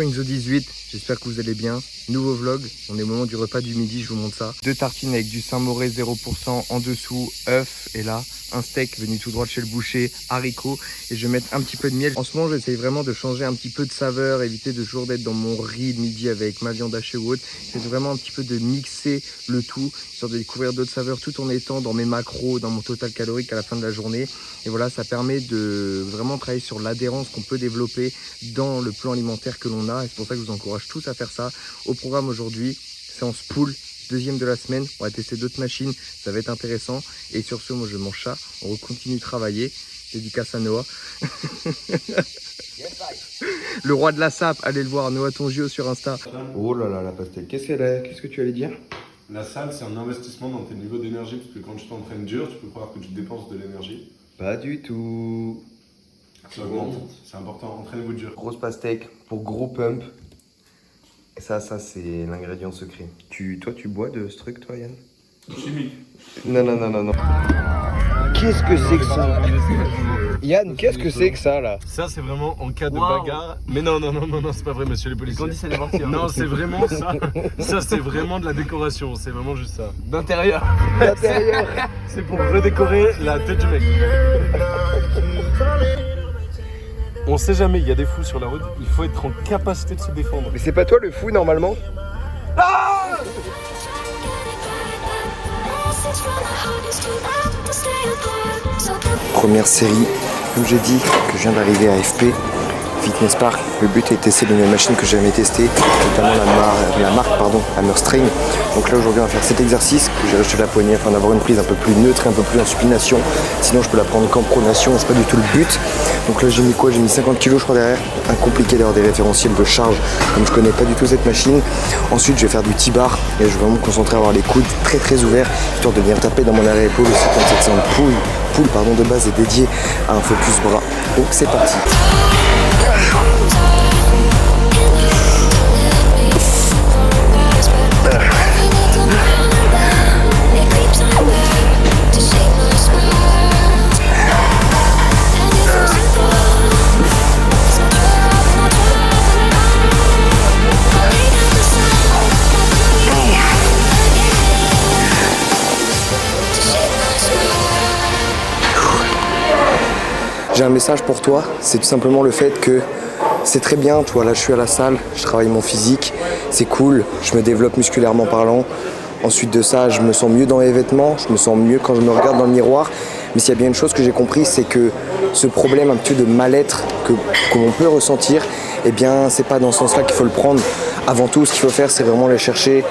Enzo 18, j'espère que vous allez bien. Nouveau vlog, on est au moment du repas du midi, je vous montre ça. 2 tartines avec du Saint-Mauré 0% en dessous, œuf et là, un steak venu tout droit de chez le boucher, haricots et je vais mettre un petit peu de miel. En ce moment, j'essaye vraiment de changer un petit peu de saveur, éviter de toujours d'être dans mon riz de midi avec ma viande hachée ou autre. C'est vraiment un petit peu de mixer le tout, histoire de découvrir d'autres saveurs tout en étant dans mes macros, dans mon total calorique à la fin de la journée. Et voilà, ça permet de vraiment travailler sur l'adhérence qu'on peut développer dans le plan alimentaire que l'on a. Et c'est pour ça que je vous encourage tous à faire ça. Au programme aujourd'hui, séance pool, deuxième de la semaine. On va tester d'autres machines, ça va être intéressant. Et sur ce, moi je mange ça. On continue de travailler. Dédicace à Noah. Le roi de la sape, allez le voir, Noah Tongio sur Insta. Oh là là, la pastèque. Qu'est-ce que tu allais dire? La salle, c'est un investissement dans tes niveaux d'énergie, parce que quand tu t'entraînes dur, tu peux croire que tu dépenses de l'énergie. Pas du tout. Ça augmente, c'est important, entraînez-vous dur. Grosse pastèque pour gros pump. Et ça c'est l'ingrédient secret. Toi, tu bois de ce truc, toi, Yann? Chimique. Non. Qu'est-ce que c'est que ça? Yann, qu'est-ce que c'est que ça, là? Ça, c'est vraiment en cas de bagarre. Mais non, c'est pas vrai, monsieur les policiers. Non, c'est vraiment ça. Ça, c'est vraiment de la décoration, c'est vraiment juste ça. D'intérieur. C'est pour redécorer la tête du mec. On sait jamais, il y a des fous sur la route, il faut être en capacité de se défendre. Mais c'est pas toi le fou, normalement? Première série, comme j'ai dit, que je viens d'arriver à FP Fitness Park. Le but est de tester de nouvelles machines que j'ai jamais testées, notamment la marque Hammerstrain. Donc là aujourd'hui on va faire cet exercice que j'ai rejeté la poignée afin d'avoir une prise un peu plus neutre et un peu plus en supination. Sinon je peux la prendre qu'en pronation, c'est pas du tout le but. Donc là j'ai mis quoi? J'ai mis 50 kg je crois derrière. Compliqué d'avoir des référentiels de charge comme je connais pas du tout cette machine. Ensuite je vais faire du T-bar et je vais vraiment me concentrer à avoir les coudes très ouverts, histoire de venir taper dans mon arrière épaule aussi, comme cette séance pool de base est dédiée à un focus bras. Donc c'est parti. J'ai un message pour toi, c'est tout simplement le fait que c'est très bien, tu vois, là je suis à la salle, je travaille mon physique, c'est cool, je me développe musculairement parlant. Ensuite de ça, je me sens mieux dans les vêtements, je me sens mieux quand je me regarde dans le miroir. Mais s'il y a bien une chose que j'ai compris, c'est que ce problème un petit peu de mal-être que l'on peut ressentir, eh bien c'est pas dans ce sens-là qu'il faut le prendre. Avant tout, ce qu'il faut faire, c'est vraiment aller chercher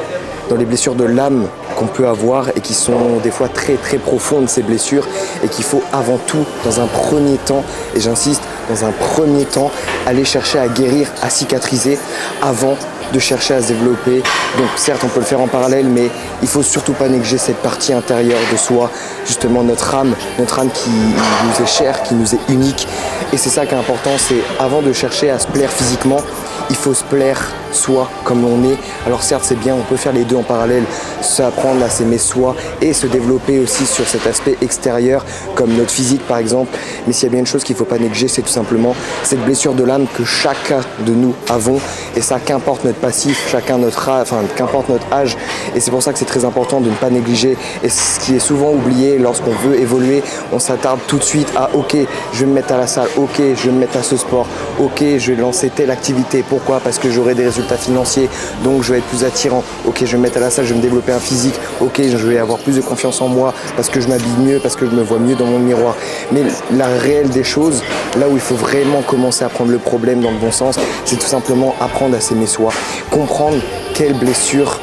dans les blessures de l'âme qu'on peut avoir et qui sont des fois très profondes, ces blessures, et qu'il faut avant tout, dans un premier temps, et j'insiste, dans un premier temps, aller chercher à guérir, à cicatriser avant de chercher à se développer. Donc certes on peut le faire en parallèle, mais il faut surtout pas négliger cette partie intérieure de soi, justement notre âme qui nous est chère, qui nous est unique. Et c'est ça qui est important, c'est avant de chercher à se plaire physiquement, il faut se plaire soi comme on est. Alors certes c'est bien, on peut faire les deux en parallèle, s'apprendre à s'aimer soi et se développer aussi sur cet aspect extérieur comme notre physique par exemple. Mais s'il y a bien une chose qu'il ne faut pas négliger, c'est tout simplement cette blessure de l'âme que chacun de nous avons, et ça qu'importe notre passif, qu'importe notre âge. Et c'est pour ça que c'est très important de ne pas négliger. Et ce qui est souvent oublié lorsqu'on veut évoluer, on s'attarde tout de suite à ok, je vais me mettre à la salle, ok, je vais me mettre à ce sport, ok, je vais lancer telle activité. Pourquoi? Parce que j'aurai des résultats financiers, donc je vais être plus attirant. Ok, je vais me mettre à la salle, je vais me développer un physique. Ok, je vais avoir plus de confiance en moi parce que je m'habille mieux, parce que je me vois mieux dans mon miroir. Mais la réelle des choses, là où il faut vraiment commencer à prendre le problème dans le bon sens, c'est tout simplement apprendre à s'aimer soi, comprendre quelle blessure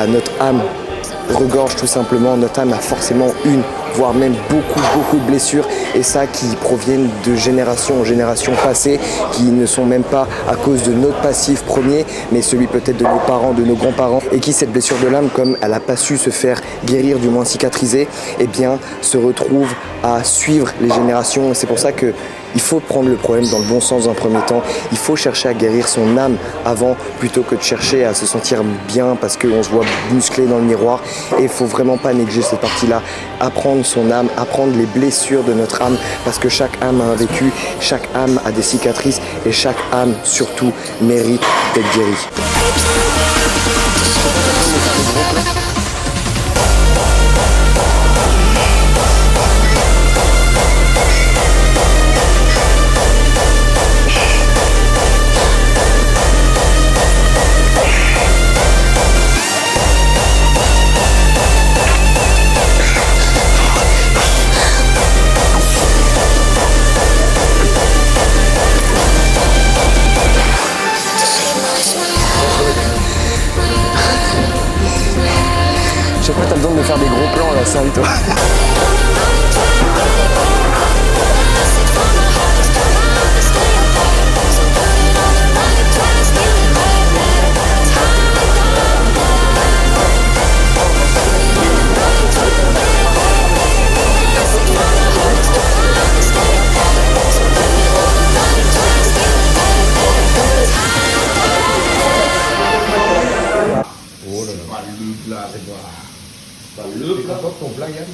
notre âme regorge tout simplement. Notre âme a forcément une, voire même beaucoup de blessures, et ça qui proviennent de génération en génération passées, qui ne sont même pas à cause de notre passif premier, mais celui peut-être de nos parents, de nos grands-parents, et qui cette blessure de l'âme, comme elle n'a pas su se faire guérir, du moins cicatriser, eh bien se retrouve à suivre les générations. Et c'est pour ça que Il faut prendre le problème dans le bon sens dans un premier temps. Il faut chercher à guérir son âme avant, plutôt que de chercher à se sentir bien parce qu'on se voit musclé dans le miroir. Et il faut vraiment pas négliger cette partie-là. Apprendre son âme, apprendre les blessures de notre âme, parce que chaque âme a un vécu, chaque âme a des cicatrices et chaque âme, surtout, mérite d'être guérie. Je sais pas, t'as besoin de me faire des gros plans à la salle, toi. Le plat, ton plat, Yann.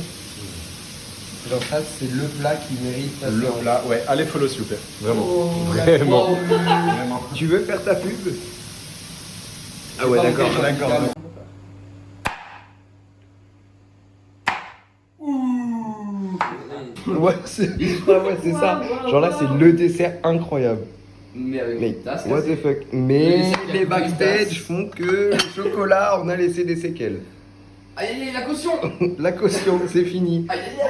Genre ça, c'est le plat qui mérite ta Le séance. plat, ouais, allez follow s'il vous plaît. Vraiment. Oh, Vraiment. Vraiment. Tu veux faire ta pub? Ah ouais, d'accord, d'accord. Ouais, c'est ça. Genre là, c'est le dessert incroyable. Mais avec Mais une tasse what cassée. the fuck. Mais Mais les backstage font que le chocolat, on a laissé des séquelles. Aïe aïe aïe, la caution. La caution, c'est fini. Aïe aïe aïe.